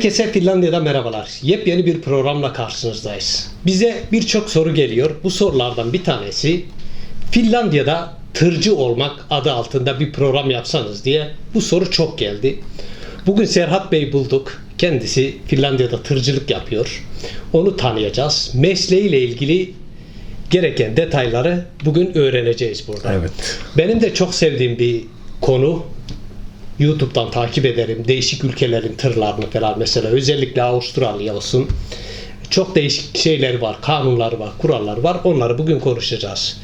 Herkese Finlandiya'da merhabalar. Yepyeni bir programla karşınızdayız. Bize birçok soru geliyor. Bu sorulardan bir tanesi Finlandiya'da tırcı olmak adı altında bir program yapsanız diye bu soru çok geldi. Bugün Serhat Bey bulduk. Kendisi Finlandiya'da tırcılık yapıyor. Onu tanıyacağız. Mesleğiyle ilgili gereken detayları bugün öğreneceğiz burada. Evet. Benim de çok sevdiğim bir konu. YouTube'dan takip ederim. Değişik ülkelerin tırlarını falan, mesela özellikle Avustralya olsun. Çok değişik şeyler var, kanunlar var, kurallar var. Onları bugün konuşacağız.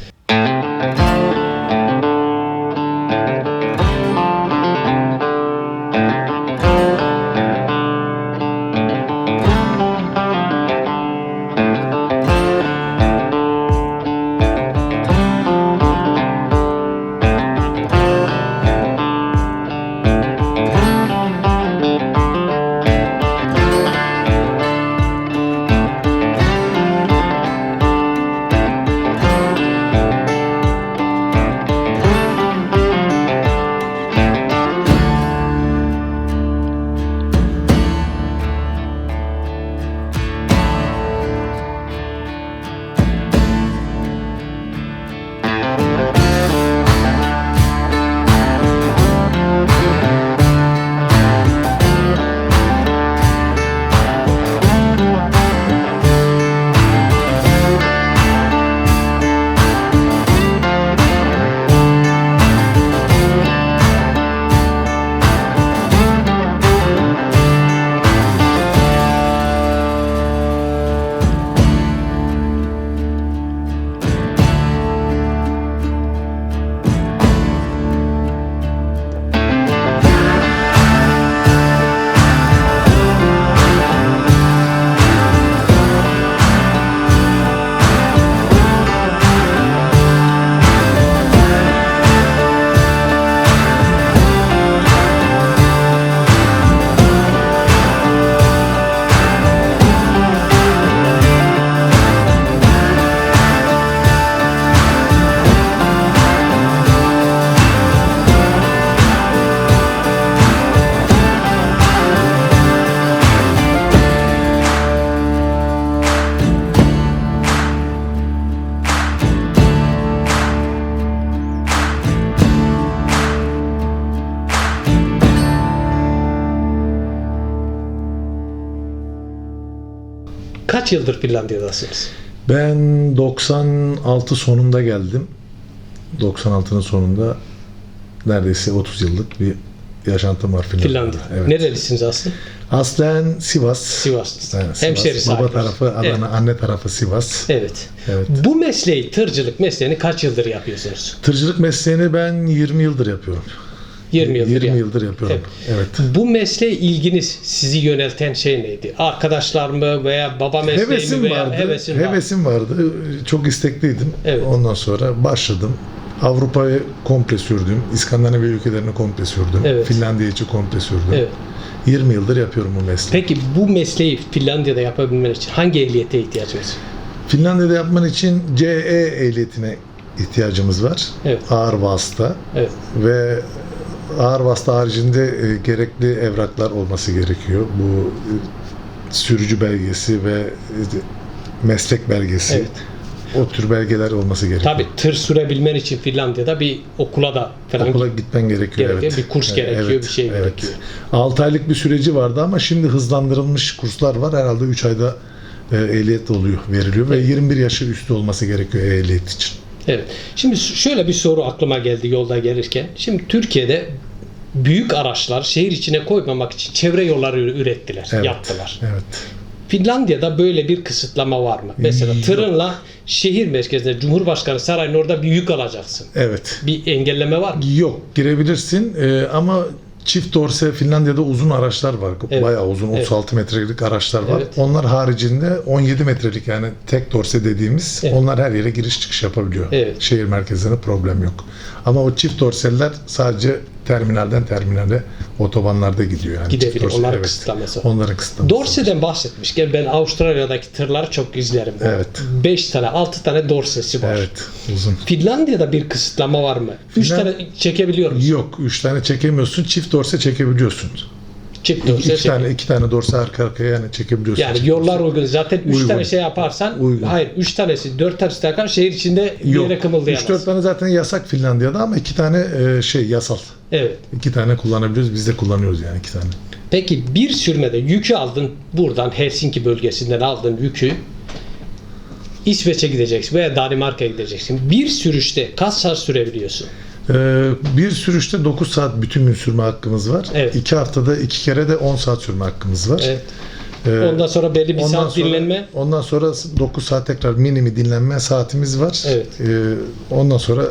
Kaç yıldır Finlandiya'dasınız? Ben 96 sonunda geldim. 96'nın sonunda neredeyse 30 yıllık bir yaşantım var Finlandiya'da. Evet. Nerelisiniz aslında? Aslen Sivas. Sivas. Yani Sivas. Hemşerisi. Baba tarafı Adana, Evet. anne tarafı Sivas. Evet. Evet. Bu mesleği, tırcılık mesleğini kaç yıldır yapıyorsunuz? Tırcılık mesleğini ben 20 yıldır yapıyorum. 20 yıldır. 20 yıldır yapıyorum. Evet. Bu mesleğe ilginiz, sizi yönelten şey neydi? Arkadaşlar mı veya baba mesleği mi Hevesim veya vardı. hevesim var? vardı. Çok istekliydim. Evet. Ondan sonra başladım. Avrupa'yı komple sürdüm. İskandinavya ülkelerini komple sürdüm. Evet. Finlandiya içi komple sürdüm. Evet. 20 yıldır yapıyorum bu mesleği. Peki bu mesleği Finlandiya'da yapabilmen için hangi ehliyete ihtiyacınız var? Finlandiya'da yapman için CE ehliyetine ihtiyacımız var. Evet. Ağır vasıta. Evet. Ve ağır vasıta haricinde gerekli evraklar olması gerekiyor. Bu sürücü belgesi ve meslek belgesi. Evet. O tür belgeler olması gerekiyor. Tabii tır sürebilmen için Finlandiya'da bir okula da falan Okula gitmen gerekiyor. gerekiyor. Evet. Bir kurs gerekiyor, bir şey gerekiyor. 6 aylık bir süreci vardı ama şimdi hızlandırılmış kurslar var. Herhalde 3 ayda ehliyet veriliyor ve Evet. 21 yaşı üstü olması gerekiyor ehliyet için. Evet. Şimdi şöyle bir soru aklıma geldi yolda gelirken. Şimdi Türkiye'de büyük araçlar şehir içine koymamak için çevre yolları ürettiler, Evet. yaptılar. Evet. Finlandiya'da böyle bir kısıtlama var mı? Mesela Yok. tırınla şehir merkezinde Cumhurbaşkanı sarayının orada bir yük alacaksın. Evet. Bir engelleme var mı? Yok, girebilirsin ama çift dorse Finlandiya'da uzun araçlar var. Evet. Bayağı uzun, 36 metrelik araçlar var. Evet. Onlar haricinde 17 metrelik, yani tek dorse dediğimiz, Evet. onlar her yere giriş çıkış yapabiliyor. Evet. Şehir merkezine problem yok. Ama o çift dorseller sadece terminalden terminale otobanlarda gidiyor. Yani Gidebilir. çift dorse, Onların kısıtlaması. Onların kısıtlaması. Dorse'den bahsetmişken ben Avustralya'daki tırları çok izlerim. Evet. 5 tane, 6 tane dorsesi var. Evet, uzun. Finlandiya'da bir kısıtlama var mı? 3 Finland- tane çekebiliyor musun? Yok, 3 tane çekemiyorsun. Çift dorse çekebiliyorsun. Çift dorsal iki tane dorsal arka arkaya yani çekebiliyorsun. yani çift yollar dorsal. uygun. Zaten 3 Uygun. tane şey yaparsan, Uygun. hayır 3 tanesi 4 tanesi takar şehir içinde bir Yok. yere kımıldayamaz. 3-4 tane zaten yasak Finlandiya'da ama 2 tane yasal. Evet. 2 tane kullanabiliyoruz. Biz de kullanıyoruz yani 2 tane. Peki bir sürmede yükü aldın buradan Helsinki bölgesinden aldın yükü İsveç'e gideceksin veya Danimarka'ya gideceksin. Bir sürüşte kaç saat sürebiliyorsun? Bir sürüşte 9 saat bütün gün sürme hakkımız var. Evet. 2 haftada 2 kere de 10 saat sürme hakkımız var. Evet. Ee, Ondan sonra belli bir ondan saat sonra- dinlenme. Ondan sonra 9 saat tekrar minimi dinlenme saatimiz var. Evet. Ondan sonra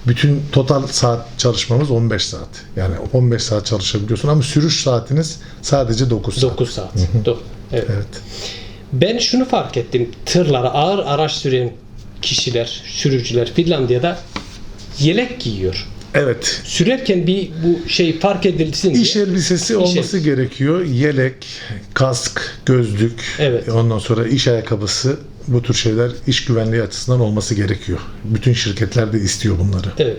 bütün total saat çalışmamız 15 saat. Yani 15 saat çalışabiliyorsun ama sürüş saatiniz sadece 9 saat. 9 saat. Evet. Evet. Ben şunu fark ettim. Tırlara ağır araç süren kişiler, sürücüler Finlandiya'da yelek giyiyor. Evet. Sürerken bir bu şey fark edilsin diye. İş elbisesi İş olması elbisesi. gerekiyor. Yelek, kask, gözlük, Evet. ondan sonra iş ayakkabısı, bu tür şeyler iş güvenliği açısından olması gerekiyor. Bütün şirketler de istiyor bunları. Evet.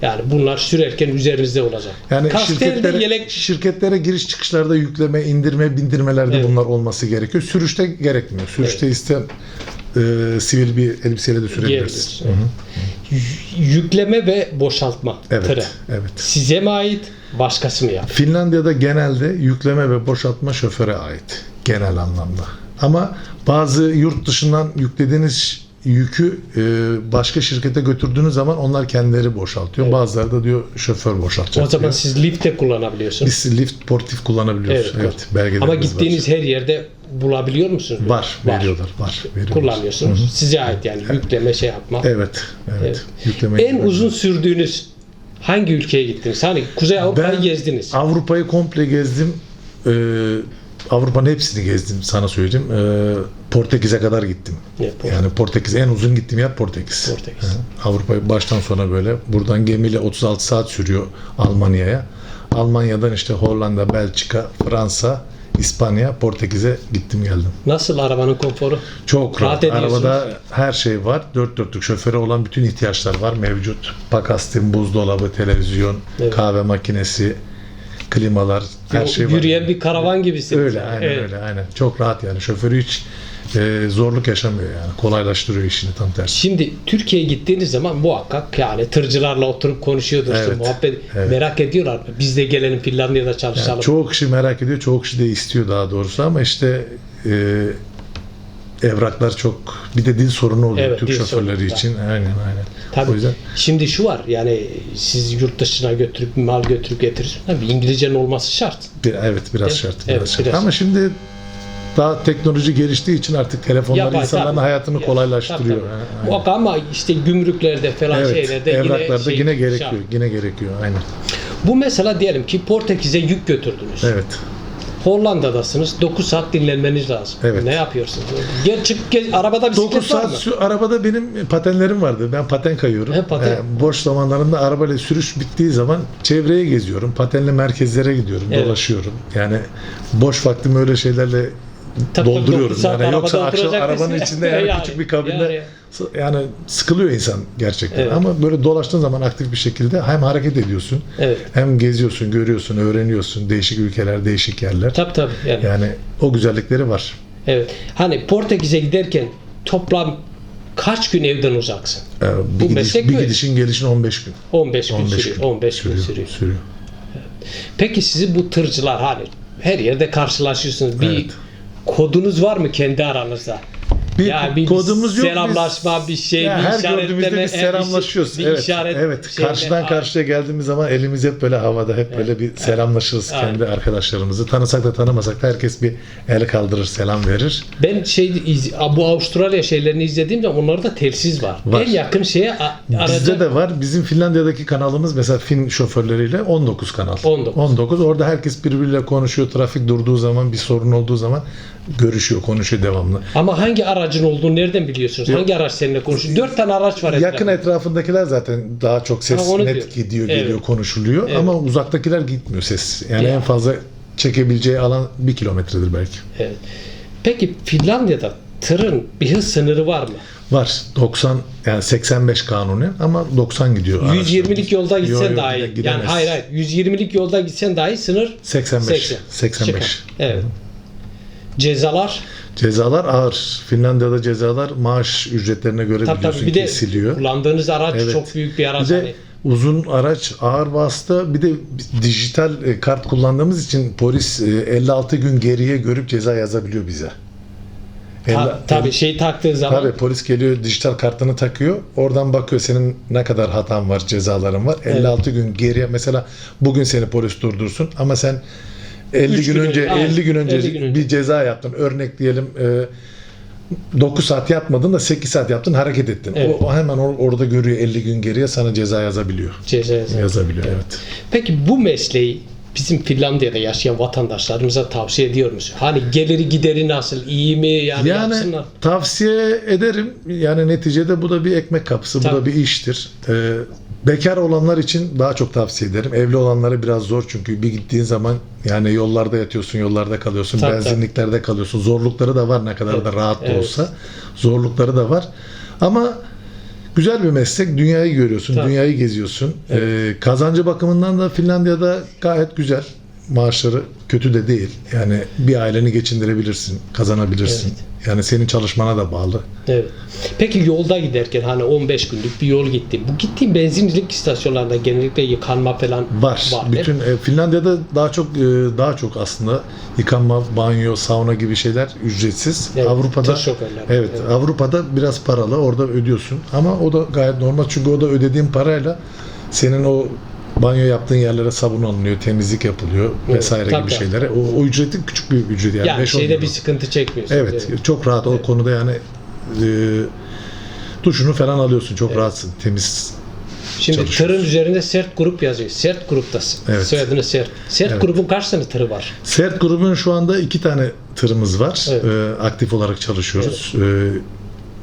Yani bunlar sürerken üzerinizde olacak. Yani Kask değil de yelek. şirketlere giriş çıkışlarda yükleme, indirme, bindirmelerde Evet. bunlar olması gerekiyor. Sürüşte gerekmiyor. Sürüşte sivil bir elbiseyle de sürebiliriz. Giyebiliriz. Yükleme ve boşaltma Evet. tırı. Evet. Size mi ait, başkası mı yapıyor? Finlandiya'da genelde yükleme ve boşaltma şoföre ait genel anlamda. Ama bazı yurt dışından yüklediğiniz yükü başka şirkete götürdüğünüz zaman onlar kendileri boşaltıyor. Evet. Bazıları da diyor şoför boşaltacak O zaman diyor. siz lift de kullanabiliyorsunuz. Biz lift portif kullanabiliyoruz. Evet, belgelerimiz Ama var. gittiğiniz her yerde bulabiliyor musunuz? Var, veriyorlar. Veriyorlar. Kullanıyorsunuz. Hı hı. Size ait yani yükleme şey yapma. Evet. Evet. Yükleme En uzun sürdüğünüz hangi ülkeye gittiniz? Hani Kuzey Avrupa'yı Ben gezdiniz. Avrupa'yı komple gezdim. Avrupa'nın hepsini gezdim sana söyleyeyim. Portekiz'e kadar gittim. Evet, Yani Portekiz en uzun gittiğim yer Portekiz. Portekiz. Hı. Avrupa'yı baştan sona böyle. Buradan gemiyle 36 saat sürüyor Almanya'ya. Almanya'dan işte Hollanda, Belçika, Fransa, İspanya, Portekiz'e gittim geldim. Nasıl arabanın konforu? Çok Rahat rahat. ediyorsunuz. Arabada her şey var. Dört dörtlük şoföre olan bütün ihtiyaçlar var mevcut. Pakastin, buzdolabı, televizyon, Evet. kahve makinesi, klimalar, her şey var. Yürüyen bir karavan gibisiniz. Öyle, yani. aynen Evet. öyle, aynen. Çok rahat yani. Şoförü hiç zorluk yaşamıyor yani. Kolaylaştırıyor işini tam tersi. Şimdi Türkiye'ye gittiğiniz zaman muhakkak yani tırcılarla oturup konuşuyordur, işte Evet, muhabbet evet. merak ediyorlar mı? Biz de gelelim Finlandiya'da çalışalım. Yani çoğu kişi merak ediyor, çoğu kişi de istiyor daha doğrusu ama işte evraklar çok, bir de dil sorunu oluyor Evet, Türk dil şoförleri sorunu. için. Aynen. Tabii. O yüzden Şimdi şu var yani siz yurt dışına götürüp mal götürüp getirirsiniz. Tabii İngilizcenin olması şart. evet biraz Evet, şart. evet, Biraz şart. biraz. Ama şimdi daha teknoloji geliştiği için artık telefonlar Yapay, insanların tabii. hayatını Ya, kolaylaştırıyor. tabii. Ha, aynen. Ama işte gümrüklerde falan Evet, şeylerde evraklarda yine gerekiyor. şart. Yine gerekiyor. Aynen. Bu mesela diyelim ki Portekiz'e yük götürdünüz. Evet. Hollanda'dasınız. 9 saat dinlenmeniz lazım. Evet. Ne yapıyorsunuz? Arabada 9 bisiklet var saat mı? arabada benim patenlerim vardı. Ben paten kayıyorum. He, paten. Boş zamanlarımda arabayla sürüş bittiği zaman çevreye geziyorum. Patenli merkezlere gidiyorum, Evet. dolaşıyorum. Yani boş vaktimi öyle şeylerle Tabii, dolduruyorum. 9 saat Yani yoksa arabada akşam oturacak arabanın mısın? içinde yani Yani, küçük bir kabinde yani. yani sıkılıyor insan gerçekten. Evet. Ama böyle dolaştığın zaman aktif bir şekilde hem hareket ediyorsun, Evet. hem geziyorsun, görüyorsun, öğreniyorsun. Değişik ülkeler, değişik yerler. Tabii yani. Yani o güzellikleri var. Evet. Hani Portekiz'e giderken toplam kaç gün evden uzaksın? Bir, Bu meslek bir böyle. gidişin gelişin 15 gün. 15 gün 15 sürüyor. gün 15 gün sürüyor. Peki sizi bu tırcılar hani her yerde karşılaşıyorsunuz. Bir Evet. kodunuz var mı kendi aranızda? Bir kodumuz yok. Selamlaşma, bir şey, Ya bir her işaretleme. gördüğümüzde biz selamlaşıyoruz. Bir Evet. işaret Evet. şeyle- Karşıdan karşıya geldiğimiz zaman elimiz hep böyle havada, hep böyle bir selamlaşırız Aynen. kendi arkadaşlarımızı. Tanısak da tanımasak da herkes bir el kaldırır, selam verir. Ben bu Avustralya şeylerini izlediğim zaman onlarda telsiz var. Var. En yakın şeye aracı Bizde de var. Bizim Finlandiya'daki kanalımız mesela Fin şoförleriyle 19 kanal. 19. Orada herkes birbiriyle konuşuyor. Trafik durduğu zaman, bir sorun olduğu zaman görüşüyor, konuşuyor devamlı. Ama hangi aracın olduğunu nereden biliyorsunuz? Yok. Hangi araç seninle konuşuyor? 4 tane araç var Yakın etrafında. etrafındakiler zaten daha çok ses Ha, onu net diyorum. gidiyor, Evet. geliyor, konuşuluyor. Evet. Ama uzaktakiler gitmiyor ses. Yani Ya. en fazla çekebileceği alan 1 kilometredir belki. Evet. Peki Finlandiya'da tırın bir hız sınırı var mı? Var. 90 yani 85 kanuni ama 90 gidiyor. 120'lik yolda gitsen Yo, dahi. Yani gidemez. hayır. 120'lik yolda gitsen dahi sınır 85. 85. Çıkar. Evet. Cezalar Cezalar ağır. Finlandiya'da cezalar maaş ücretlerine göre biliyorsun bir de kesiliyor. kullandığınız araç Evet. çok büyük bir araç. Bir de Hani uzun araç, ağır vasıta, bir de dijital kart kullandığımız için polis 56 gün geriye görüp ceza yazabiliyor bize. tabii şey taktığı zaman Tabii polis geliyor, dijital kartını takıyor. Oradan bakıyor senin ne kadar hatan var, cezaların var. 56 gün geriye, mesela bugün seni polis durdursun ama sen 50 gün önce 50 gün önce bir ceza yaptın. Örnek diyelim 9 saat yapmadın da 8 saat yaptın, hareket ettin. Evet. O hemen orada görüyor, 50 gün geriye sana ceza yazabiliyor. ceza yazar. Yazabiliyor, evet. Peki bu mesleği bizim Finlandiya'da yaşayan vatandaşlarımıza tavsiye ediyor musun? Hani geliri gideri nasıl? İyi mi? Yani yapsınlar. tavsiye ederim. Yani neticede bu da bir ekmek kapısı, bu Tabii. da bir iştir. Bekar olanlar için daha çok tavsiye ederim. Evli olanlara biraz zor, çünkü bir gittiğin zaman yani yollarda yatıyorsun, yollarda kalıyorsun, Tabii, benzinliklerde kalıyorsun. Zorlukları da var, ne kadar da rahat da Evet. olsa. Zorlukları da var. Ama güzel bir meslek. Dünyayı görüyorsun, Tabii. dünyayı geziyorsun. Kazancı bakımından da Finlandiya'da gayet güzel. Maaşları kötü de değil. Yani bir aileni geçindirebilirsin, kazanabilirsin. Evet. Yani senin çalışmana da bağlı. Evet. Peki yolda giderken hani 15 günlük bir yol gittim. Bu gittiğim benzinlik istasyonlarında genellikle yıkanma falan Var. değil mi? Bütün Finlandiya'da daha çok aslında yıkanma, banyo, sauna gibi şeyler ücretsiz. Evet, Avrupa'da tır şoförleri. evet, Avrupa'da biraz paralı. Orada ödüyorsun. Ama o da gayet normal, çünkü o da ödediğin parayla senin o banyo yaptığın yerlere sabun alınıyor, temizlik yapılıyor vesaire tabii, gibi tabii. şeylere. O ücretin küçük bir ücret yani. Yani 5-10 şeyde euro. bir sıkıntı çekmiyorsun. Evet, çok rahat o konuda yani duşunu falan alıyorsun. Çok rahatsın. Temiz. Şimdi çalışıyorsun. tırın üzerinde sert grup yazıyor. Sert gruptasın. Evet. Soyadını sert. Sert Evet. grubun kaç tane tırı var? Sert grubun şu anda 2 tane tırımız var. Evet. Aktif olarak çalışıyoruz.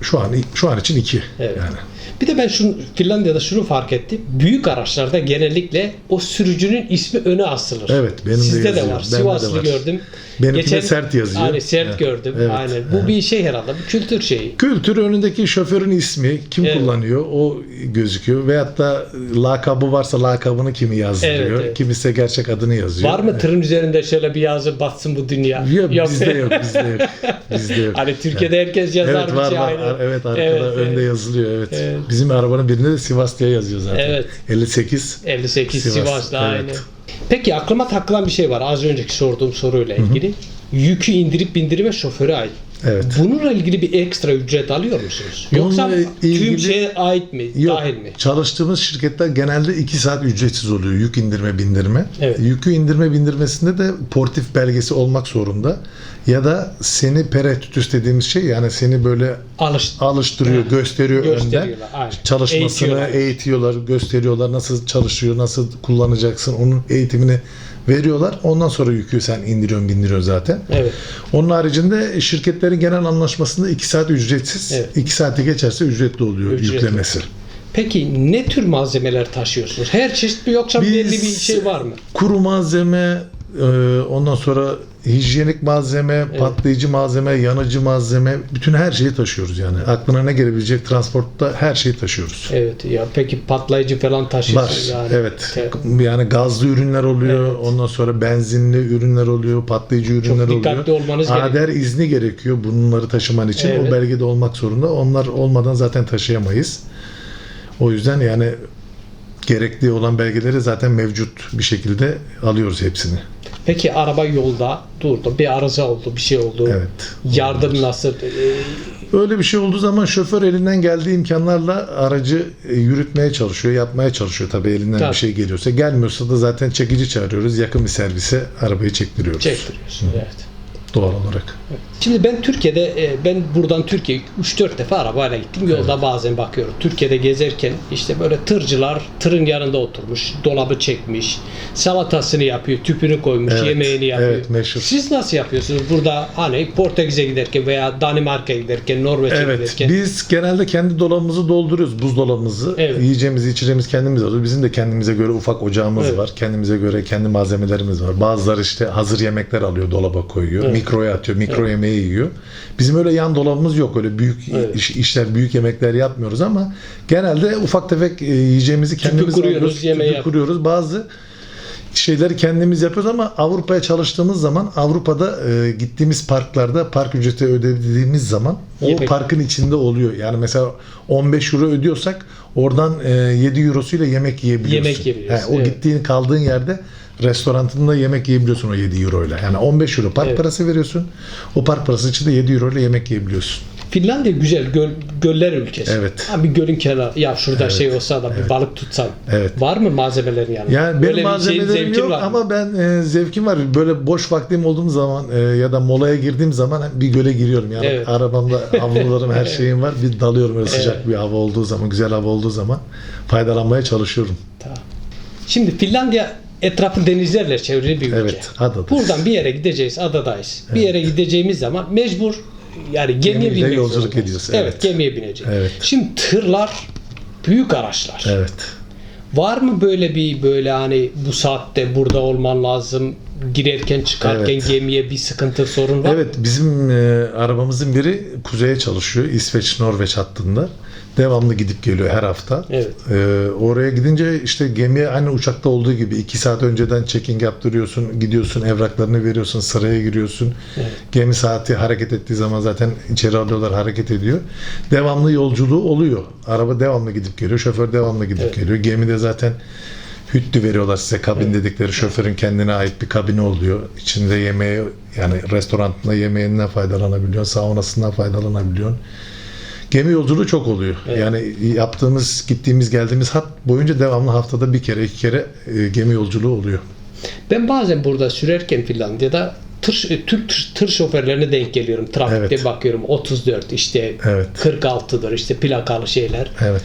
Şu an için 2 Evet. yani. Bir de ben Finlandiya'da şunu fark ettim. Büyük araçlarda genellikle o sürücünün ismi öne asılır. Evet, benim de Sizde de yazıyor. var. Bende de Sivaslı var. gördüm. Benimki de sert yazıyor. Aynen sert Evet. gördüm. Evet. Aynen. Bu bir şey herhalde. Bir kültür şeyi. Kültür, önündeki şoförün ismi, kim Evet. kullanıyor o gözüküyor. Veyahut da lakabı varsa lakabını kimi yazdırıyor. Evet, evet. Kimisi gerçek adını yazıyor. Var mı tırın üzerinde şöyle bir yazı batsın bu dünya? Yok, bizde yok, bizde yok. Bizde yok. Hani Türkiye'de herkes yazar Evet, bir var şey var. aynen. Evet, arkada Evet, önde evet. yazılıyor, evet. Evet. Bizim arabanın birinde de Sivas diye yazıyor zaten. Evet. 58 58 Sivas, Sivas'ta evet. aynen. Peki aklıma takılan bir şey var az önceki sorduğum soruyla ilgili. Yükü indirip bindirme şoföre ait. Evet. Bununla ilgili bir ekstra ücret alıyor musunuz? Bununla Yoksa tüm ilgili- şeye ait mi? Yok, Dahil mi? çalıştığımız şirketler genelde 2 saat ücretsiz oluyor yük indirme bindirme. Evet. Yükü indirme bindirmesinde de portif belgesi olmak zorunda. Ya da seni peretütüs dediğimiz şey, yani seni böyle alıştırıyor, Evet. gösteriyor önden. Gösteriyorlar, aynen. Çalışmasını eğitiyorlar, gösteriyorlar, nasıl çalışıyor, nasıl kullanacaksın, onun eğitimini veriyorlar. Ondan sonra yükü sen indiriyorsun, bindiriyorsun zaten. Evet. Onun haricinde şirketlerin genel anlaşmasında 2 saat ücretsiz. Evet. 2 saati geçerse ücretli oluyor Ücretli. yüklemesi. Peki ne tür malzemeler taşıyorsunuz? Her çeşit mi yoksa belli bir şey var mı? Kuru malzeme, ondan sonra hijyenik malzeme, patlayıcı malzeme, yanıcı malzeme, bütün her şeyi taşıyoruz yani. Aklına ne gelebilecek transportta her şeyi taşıyoruz. Evet ya peki patlayıcı falan Var. taşıyorsunuz yani. Evet. Yani gazlı ürünler oluyor. Evet. Ondan sonra benzinli ürünler oluyor. Patlayıcı ürünler oluyor. dikkatli olmanız gerekiyor. ADR izni gerekiyor bunları taşıman için. Evet. O belgede olmak zorunda. Onlar olmadan zaten taşıyamayız. O yüzden yani gerekli olan belgeleri zaten mevcut bir şekilde alıyoruz hepsini. Peki araba yolda durdu, bir arıza oldu, bir şey oldu. Evet. Yardım nasıl? Öyle bir şey olduğu zaman şoför elinden geldiği imkanlarla aracı yürütmeye çalışıyor, yapmaya çalışıyor tabii elinden Tabii. bir şey geliyorsa. Gelmiyorsa da zaten çekici çağırıyoruz. Yakın bir servise arabayı çektiriyoruz. Çektiriyorsun. Evet. Doğal olarak. Şimdi ben Türkiye'de, ben buradan Türkiye'ye 3-4 defa arabayla gittim. Yolda bazen bakıyorum. Türkiye'de gezerken işte böyle tırcılar tırın yanında oturmuş, dolabı çekmiş, salatasını yapıyor, tüpünü koymuş, Evet, yemeğini yapıyor. evet, meşhur. Siz nasıl yapıyorsunuz burada hani Portekiz'e giderken veya Danimarka'ya giderken, Norveç'e Evet, giderken? biz genelde kendi dolabımızı dolduruyoruz, buzdolabımızı. Evet. Yiyeceğimizi, içeceğimizi kendimiz alıyoruz. Bizim de kendimize göre ufak ocağımız Evet. var. Kendimize göre kendi malzemelerimiz var. Bazıları işte hazır yemekler alıyor, dolaba koyuyor. Evet. mikroya atıyor. Mikro yemeği yiyor. Bizim öyle yan dolabımız yok. Öyle büyük işler, büyük yemekler yapmıyoruz ama genelde ufak tefek yiyeceğimizi kendimiz kuruyoruz, yemeği kuruyoruz. Bazı şeyleri kendimiz yapıyoruz ama Avrupa'ya çalıştığımız zaman Avrupa'da gittiğimiz parklarda park ücreti ödediğimiz zaman o parkın içinde oluyor. Yani mesela 15 euro ödüyorsak oradan 7 eurosuyla yemek yiyebiliyorsun. Yemek yiyebiliyorsun. O gittiğin kaldığın yerde restoranında yemek yiyebiliyorsun o 7 euroyla. Yani 15 euro park parası veriyorsun. O park parası için de 7 euroyla yemek yiyebiliyorsun. Finlandiya güzel göller ülkesi. Evet. Bir gölün kenarı. Ya şurada şey olsa da bir balık tutsan. Evet. Var mı malzemelerin yanında? Yani benim malzemelerim yok var ama ben zevkim var. Böyle boş vaktim olduğum zaman ya da molaya girdiğim zaman bir göle giriyorum. Yani arabamda havlularım her şeyim var. Bir dalıyorum öyle sıcak bir hava olduğu zaman, güzel hava olduğu zaman faydalanmaya çalışıyorum. Tamam. Şimdi Finlandiya etrafı denizlerle çevrili bir ülke. Evet, adadayız. Buradan bir yere gideceğiz, adadayız. Bir yere gideceğimiz zaman mecbur yani gemiye binmek yolculuk ediyoruz. Evet, gemiye bineceğiz. Evet. Şimdi tırlar büyük araçlar. Evet. Var mı böyle hani bu saatte burada olman lazım, girerken çıkarken gemiye bir sıkıntı, sorun var? Evet, bizim arabamızın biri kuzeye çalışıyor. İsveç-Norveç hattında. Devamlı gidip geliyor her hafta. Evet. Oraya gidince işte gemiye aynı uçakta olduğu gibi 2 saat önceden check-in yaptırıyorsun, gidiyorsun, evraklarını veriyorsun, sıraya giriyorsun. Evet. Gemi saati hareket ettiği zaman zaten içeri alıyorlar, hareket ediyor. Devamlı yolculuğu oluyor. Araba devamlı gidip geliyor, şoför devamlı gidip geliyor. Gemide zaten hüttü veriyorlar size, kabin dedikleri, şoförün kendine ait bir kabini oluyor. İçinde yemeği, yani restorantında yemeğinden faydalanabiliyorsun, saunasından faydalanabiliyorsun. Gemi yolculuğu çok oluyor. Evet. Yani gittiğimiz, geldiğimiz hat boyunca devamlı haftada bir kere, 2 kere gemi yolculuğu oluyor. Ben bazen burada sürerken Finlandiya'da Türk tır şoförlerine denk geliyorum. Trafikte bakıyorum 34 işte 46'dır işte plakalı şeyler. Evet.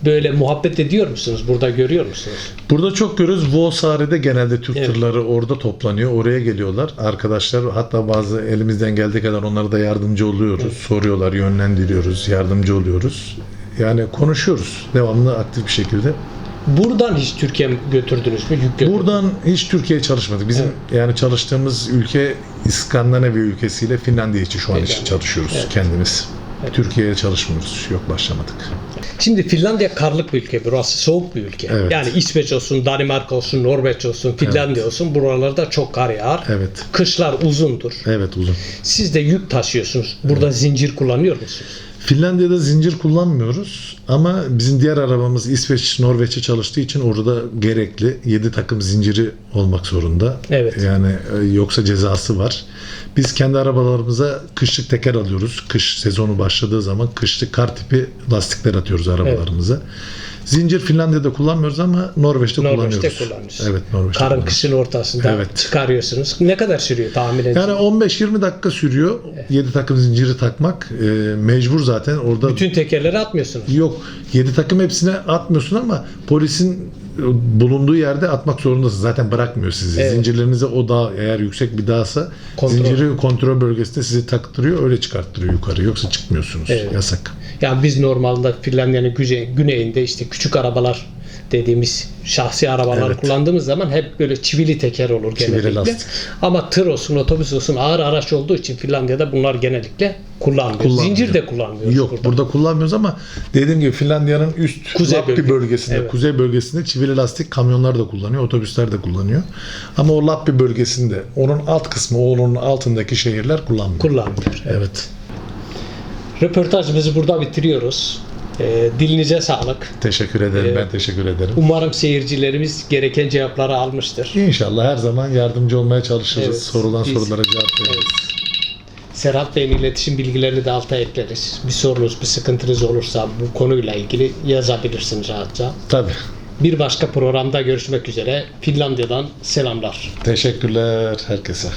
Böyle muhabbet ediyor musunuz? Burada görüyor musunuz? Burada çok görüyoruz. Vuosaari'de genelde Türk tırları orada toplanıyor. Oraya geliyorlar. Arkadaşlar, hatta bazı elimizden geldiği kadar onlara da yardımcı oluyoruz. Soruyorlar, yönlendiriyoruz, yardımcı oluyoruz. Yani konuşuyoruz devamlı, aktif bir şekilde. Buradan hiç Türkiye götürdünüz mü? Yük götürdünüz. Buradan hiç Türkiye'ye çalışmadık. Bizim yani çalıştığımız ülke İskandinavya ülkesiyle Finlandiya için şu an için çalışıyoruz kendimiz. Türkiye'ye çalışmıyoruz. Yok, başlamadık. Şimdi Finlandiya karlık bir ülke. Burası soğuk bir ülke. Evet. Yani İsveç olsun, Danimarka olsun, Norveç olsun, Finlandiya olsun. Buralarda çok kar yağar. Evet. Kışlar uzundur. Evet, uzun. Siz de yük taşıyorsunuz. Burada zincir kullanıyor musunuz? Finlandiya'da zincir kullanmıyoruz ama bizim diğer arabamız İsveç, Norveç'e çalıştığı için orada gerekli 7 takım zinciri olmak zorunda. Evet. Yani yoksa cezası var. Biz kendi arabalarımıza kışlık teker alıyoruz. Kış sezonu başladığı zaman kışlık kar tipi lastikler atıyoruz arabalarımıza. Zincir Finlandiya'da kullanmıyoruz ama Norveç'te kullanıyoruz. Evet, Norveç'te Karın kışın ortasında çıkarıyorsunuz. Ne kadar sürüyor tahmin edin? Yani 15-20 dakika sürüyor. 7 takım zinciri takmak. Mecbur zaten orada. Bütün tekerleri atmıyorsunuz. Yok. 7 takım hepsine atmıyorsun ama polisin bulunduğu yerde atmak zorundasın. Zaten bırakmıyor sizi. Evet. Zincirlerinize o dağ eğer yüksek bir dağsa zinciri kontrol bölgesinde sizi taktırıyor, öyle çıkarttırıyor yukarı. Yoksa çıkmıyorsunuz. Evet. Yasak. Yani biz normalde Finlandiya'nın güneyinde işte küçük arabalar dediğimiz şahsi arabalar kullandığımız zaman hep böyle çivili teker olur genellikle. Ama tır olsun, otobüs olsun ağır araç olduğu için Finlandiya'da bunlar genellikle kullanmıyor. Zincir de kullanmıyoruz. Yok, burada kullanmıyoruz ama dediğim gibi Finlandiya'nın üst Lappi bölgesinde, kuzey bölgesinde çivili lastik kamyonlar da kullanıyor, otobüsler de kullanıyor. Ama o Lappi bölgesinde onun alt kısmı, onun altındaki şehirler kullanmıyor. Evet. Röportajımızı burada bitiriyoruz. Dilinize sağlık. Teşekkür ederim. Ben teşekkür ederim. Umarım seyircilerimiz gereken cevapları almıştır. İnşallah her zaman yardımcı olmaya çalışırız. Sorulan sorulara cevap veririz. Serhat Bey'in iletişim bilgilerini de alta ekleriz. Bir sorunuz, bir sıkıntınız olursa bu konuyla ilgili yazabilirsiniz rahatça. Tabii. Bir başka programda görüşmek üzere. Finlandiya'dan selamlar. Teşekkürler herkese.